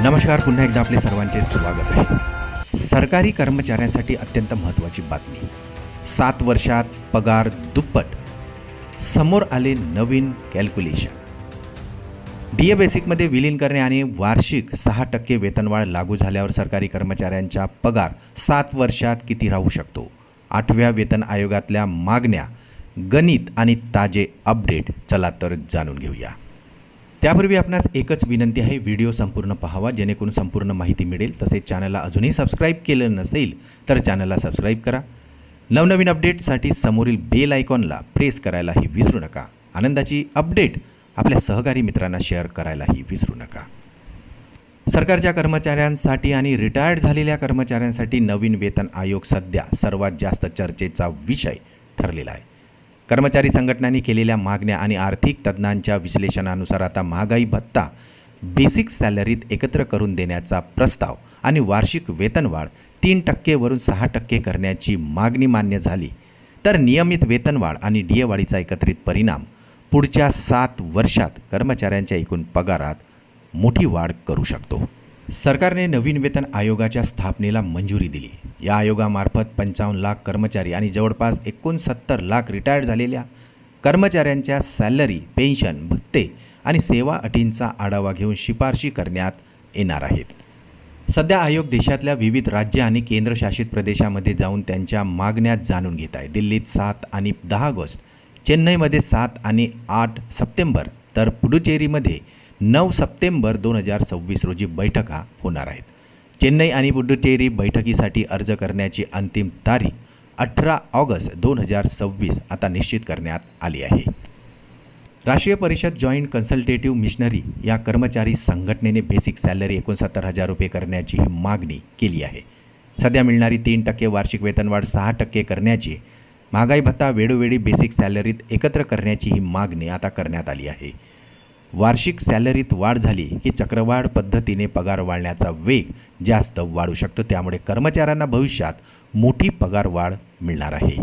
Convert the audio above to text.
नमस्कार, पुन्हा एकदा आपले सर्वांचे स्वागत आहे। सरकारी कर्मचाऱ्यांसाठी अत्यंत महत्त्वाची बातमी। 7 वर्षात पगार दुप्पट, समोर आले नवीन कॅल्क्युलेशन। डीए बेसिकमध्ये विलीन करणे आणि वार्षिक 6% वेतनवाढ लागू झाल्यावर सरकारी कर्मचाऱ्यांचा पगार 7 वर्षात किती राहू शकतो? 8व्या वेतन आयोगातल्या मागण्या, गणित आणि ताजे अपडेट, चला तर जाणून घेऊया। त्यापूर्वी आपणास एकच विनंती आहे, व्हिडिओ संपूर्ण पाहावा जेणेकरून संपूर्ण माहिती मिळेल। तसेच चॅनलला अजूनही सबस्क्राईब केलं नसेल तर चॅनलला सबस्क्राईब करा। नवनवीन अपडेटसाठी समोरील बेल आयकॉनला प्रेस करायलाही विसरू नका। आनंदाची अपडेट आपल्या सहकारी मित्रांना शेअर करायलाही विसरू नका। सरकारच्या कर्मचाऱ्यांसाठी आणि रिटायर्ड झालेल्या कर्मचाऱ्यांसाठी नवीन वेतन आयोग सध्या सर्वात जास्त चर्चेचा विषय ठरलेला आहे। कर्मचारी संघटनांनी केलेल्या मागण्या आणि आर्थिक तज्ज्ञांच्या विश्लेषणानुसार आता महागाई भत्ता बेसिक सॅलरीत एकत्र करून देण्याचा प्रस्ताव आणि वार्षिक वेतनवाढ 3% वरून 6% करण्याची मागणी मान्य झाली तर नियमित वेतनवाढ आणि डीए वाढीचा एकत्रित परिणाम पुढच्या 7 वर्षात कर्मचाऱ्यांच्या एकूण पगारात मोठी वाढ करू शकतो। सरकारने नवीन वेतन आयोगाच्या स्थापनेला मंजुरी दिली। या आयोगामार्फत 55 लाख कर्मचारी आणि जवळपास 69 लाख रिटायर्ड झालेल्या कर्मचाऱ्यांच्या सॅलरी, पेन्शन, भत्ते आणि सेवा अटींचा आढावा घेऊन शिफारशी करण्यात येणार आहेत। सध्या आयोग देशातल्या विविध राज्य आणि केंद्रशासित प्रदेशामध्ये जाऊन त्यांच्या मागण्या जाणून घेत आहे। दिल्लीत 7 आणि 10 ऑगस्ट, चेन्नईमध्ये 7 आणि 8 सप्टेंबर तर पुडुचेरीमध्ये 9 सप्टेंबर 2026 रोजी बैठका होणार आहेत। चेन्नई आणि पुडुचेरी बैठकीसाठी अर्ज करण्याची अंतिम तारीख 18 ऑगस्ट 2026 आता निश्चित करण्यात आली आहे। राष्ट्रीय परिषद जॉईंट कन्सल्टेटिव्ह मिशनरी या कर्मचारी संघटनेने बेसिक सॅलरी 69,000 रुपये करण्याची ही मागणी केली आहे। सध्या मिळणारी 3% वार्षिक वेतनवाढ 6% करण्याची, महागाई भत्ता वेळोवेळी बेसिक सॅलरीत एकत्र करण्याची ही मागणी आता करण्यात आली आहे। वार्षिक सॅलरीत वाढ झाली की चक्रवाढ पद्धतीने पगार वाढण्याचा वेग जास्त वाढू शकतो, त्यामुळे कर्मचाऱ्यांना भविष्यात मोठी पगार वाढ मिळणार आहे।